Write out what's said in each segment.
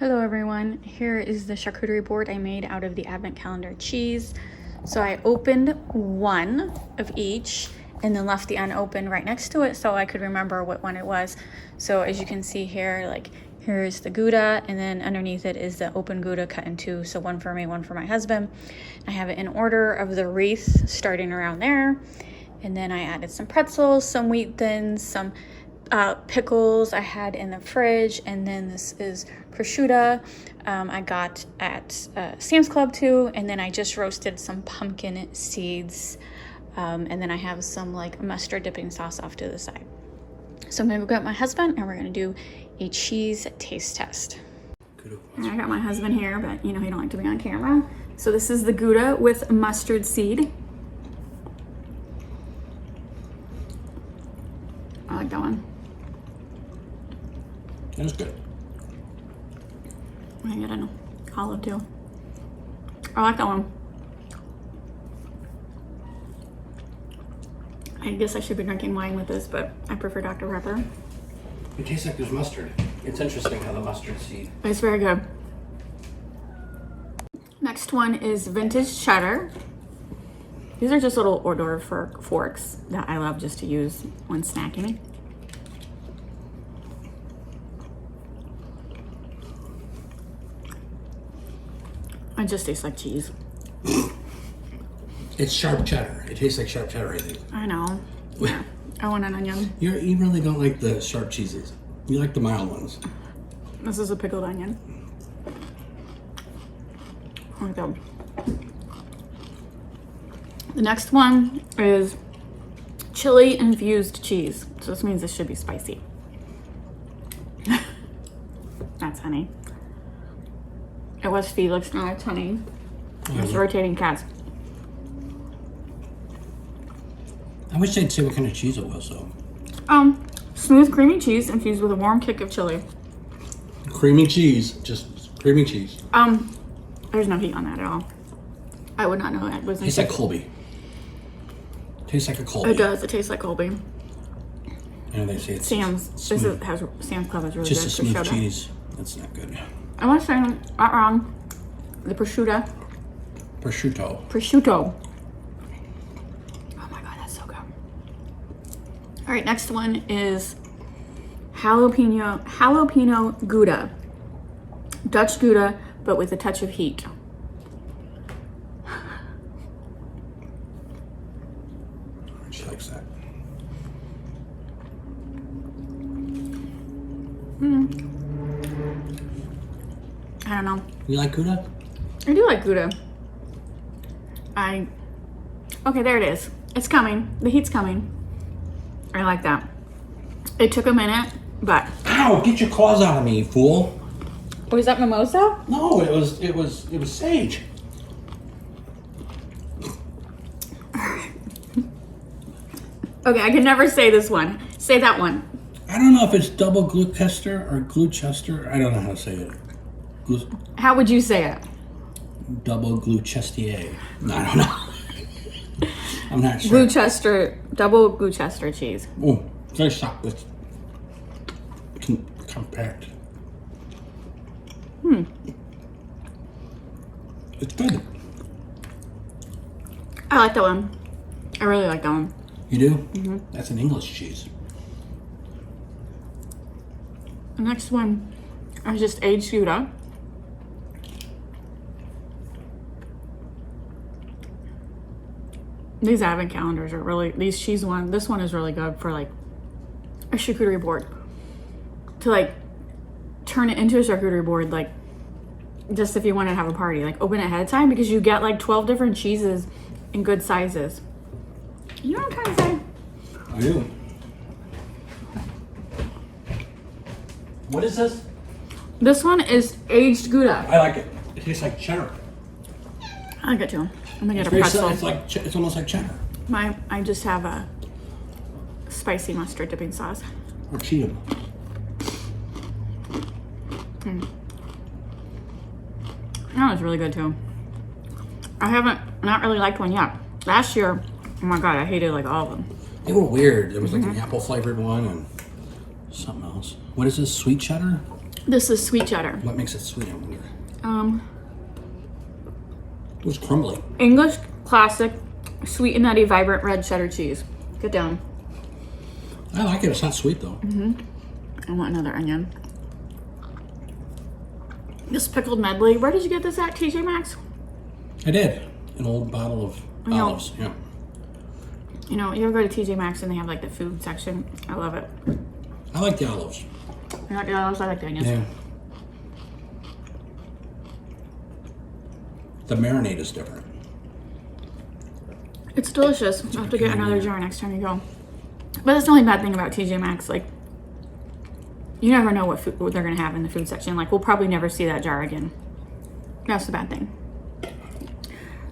Hello everyone, here is the charcuterie board I made out of the advent calendar cheese. So I opened one of each and then left the unopened right next to it so I could remember what one it was. So as you can see here, like here's the Gouda, and then underneath it is the open Gouda cut in two. So one for me, one for my husband. I have it in order of the wreath starting around there. And then I added some pretzels, some wheat thins, some pickles I had in the fridge, and then this is prosciutto I got at Sam's Club too, and then I just roasted some pumpkin seeds, and then I have some like mustard dipping sauce off to the side. So I'm gonna go get my husband and we're gonna do a cheese taste test. And I got my husband here, but you know he don't like to be on camera. So this is the Gouda with mustard seed. I like that one. That's good. I get an olive too. I like that one. I guess I should be drinking wine with this, but I prefer Dr. Pepper. It tastes like there's mustard. It's interesting how the mustard seed. It's very good. Next one is vintage cheddar. These are just little hors d'oeuvre for forks that I love just to use when snacking. It just tastes like cheese. It's sharp cheddar. It tastes like sharp cheddar, I think. I know. Yeah. I want an onion. You really don't like the sharp cheeses. You like the mild ones. This is a pickled onion. I like that. The next one is chili infused cheese. So this means this should be spicy. That's honey. It was Felix, now it's honey. It's rotating cats. I wish they'd say what kind of cheese it was, though. Smooth creamy cheese infused with a warm kick of chili. Creamy cheese, just creamy cheese. There's no heat on that at all. I would not know that. It tastes like Colby. Tastes like a Colby. It does. It tastes like Colby. And they say it's Sam's. smooth. Sam's Club is really Just good. a smooth cheese. That's not good. I want to say, not wrong, the prosciutto. Prosciutto. Oh my god, that's so good. All right, next one is jalapeno Gouda. Dutch Gouda, but with a touch of heat. She likes that. I don't know. You like Gouda? I do like Gouda. Okay, there it is. It's coming. The heat's coming. I like that. It took a minute, but. Ow! Get your claws out of me, you fool! Was that mimosa? No, it was sage. Okay, I can never say this one. Say that one. I don't know if it's double Gloucester or Gloucester. I don't know how to say it. How would you say it? Double Gloucester. No, I don't know. I'm not sure. Gloucester, double Gloucester cheese. Oh, very soft. It's compact. It's good. I like that one. I really like that one. You do? Mm-hmm. That's an English cheese. The next one is just aged Gouda. These advent calendars are really, this one is really good for like a charcuterie board. To like turn it into a charcuterie board, like just if you want to have a party, like open it ahead of time because you get like 12 different cheeses in good sizes. You know what I'm trying to say? I do. What is this? This one is aged Gouda. I like it. It tastes like cheddar. I like it too. I'm gonna get a Very pretzel. it's almost like cheddar. I just have a spicy mustard dipping sauce. Or Cheeto. That was really good too. I haven't not really liked one yet. Last year, oh my god, I hated like all of them. They were weird. There was like an apple flavored one and something else. What is this? Sweet cheddar? This is sweet cheddar. What makes it sweet? I wonder. It was crumbly. English classic, sweet and nutty, vibrant red cheddar cheese. Get down. I like it. It's not sweet though. I want another onion. This pickled medley. Where did you get this at, TJ Maxx? I did. An old bottle of olives. Yeah. You know, you ever go to TJ Maxx and they have like the food section? I love it. I like the olives. I like the olives. I like the onions. Yeah. The marinade is different. It's delicious. I'll have to get another jar next time you go. But that's the only bad thing about TJ Maxx. Like, you never know what they're gonna have in the food section. Like, we'll probably never see that jar again. That's the bad thing.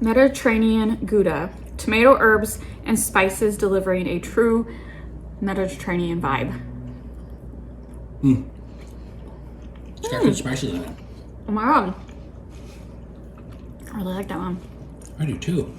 Mediterranean Gouda, tomato, herbs, and spices, delivering a true Mediterranean vibe. It's got good spices in it. Oh my god. I really like that one. I do too.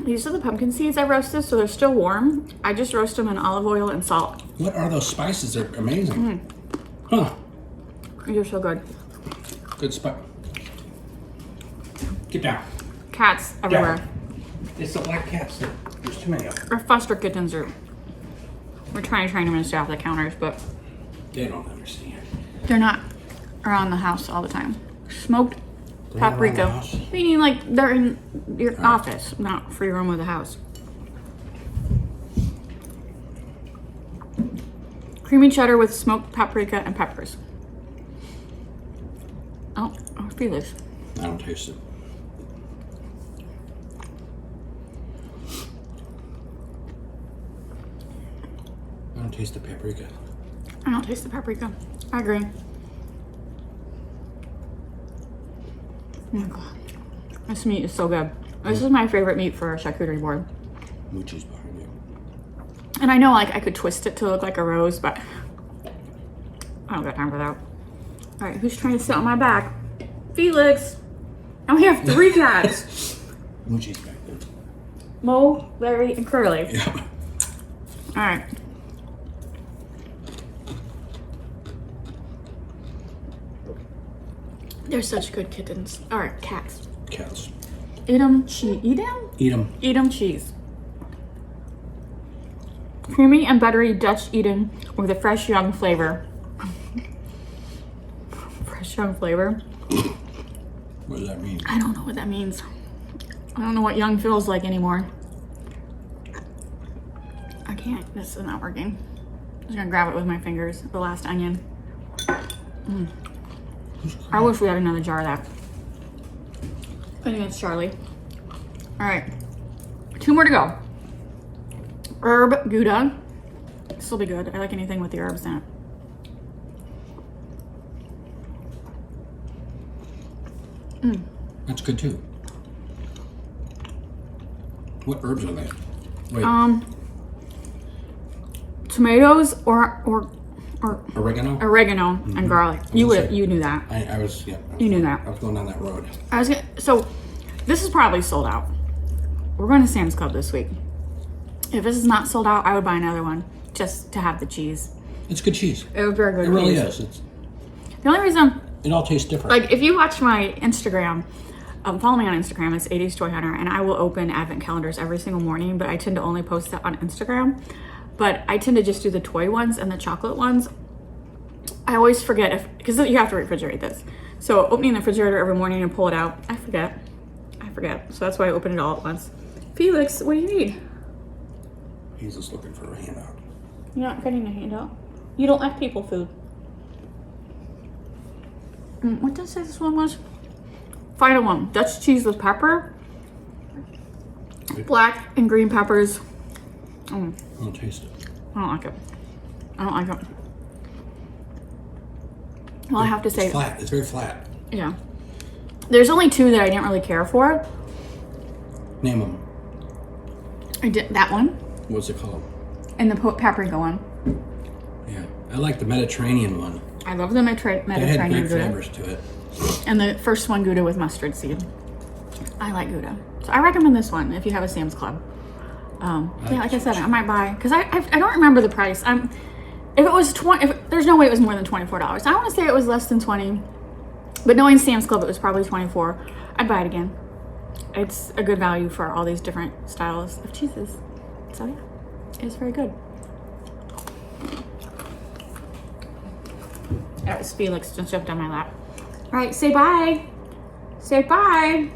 These are the pumpkin seeds I roasted, so they're still warm. I just roast them in olive oil and salt. What are those spices? They're amazing. Huh. They're so good. Good spot. Get down. Cats everywhere. It's the black cats. There's too many of them. Our foster kittens are. We're trying to train them to stay off the counters, but They don't understand. they're not around the house all the time. Smoked They're not around the paprika. house? Meaning like they're in your office, not free room of the house. Creamy cheddar with smoked paprika and peppers. Oh, Felix. I don't taste it. I don't taste the paprika. I don't taste the paprika. I agree. Oh my god. This meat is so good. This is my favorite meat for a charcuterie board. Moochie's behind you. And I know like I could twist it to look like a rose, but I don't got time for that. All right, who's trying to sit on my back? Felix. Now we have 3 cats. Moochie's back there. Mo, Larry, and Curly. Yeah. All right. They're such good kittens. All right, cats. Cats. Eat 'em, cheese. Eat 'em? Eat them. Eat 'em cheese. Creamy and buttery Dutch Eden with a fresh young flavor. Fresh young flavor? What does that mean? I don't know what that means. I don't know what young feels like anymore. I can't. This is not working. I'm just gonna grab it with my fingers. The last onion. I wish we had another jar of that. I think it's Charlie. All right. 2 more to go. Herb Gouda. This will be good. I like anything with the herbs in it. That's good too. What herbs are they? Wait. Tomatoes or Oregano? oregano and garlic. You knew that. I was, yeah. You knew that. I was going down that road. So this is probably sold out. We're going to Sam's Club this week. If this is not sold out, I would buy another one just to have the cheese. It's good cheese. It was very good. It really cheese. is. The only reason, It all tastes different. like, if you watch my Instagram, follow me on Instagram. It's 80s Toy Hunter, and I will open advent calendars every single morning. But I tend to only post that on Instagram. But I tend to just do the toy ones and the chocolate ones. I always forget because you have to refrigerate this. So opening the refrigerator every morning and pull it out, I forget. So that's why I open it all at once. Felix, what do you need? He's just looking for a handout. You're not getting a handout. You don't like people food. What did I say this one was? Final one. Dutch cheese with pepper. Black and green peppers. I don't taste it. I don't like it. I don't like it. Well, I have to say, It's flat. It's very flat. yeah. There's only 2 that I didn't really care for. Name them. I did that one What's it called? and the paprika one. Yeah. I like the Mediterranean one. I love the It had Mediterranean great Gouda. flavors to it. And the first one, Gouda with mustard seed. I like Gouda. So I recommend this one if you have a Sam's Club. Yeah, like I said, I might buy, because I don't remember the price. If it was there's no way it was more than $24. I want to say it was less than 20, but knowing Sam's Club, it was probably 24. I'd buy it again. It's a good value for all these different styles of cheeses. So yeah, it's very good. That was Felix just jumped on my lap. All right, say bye. Say bye.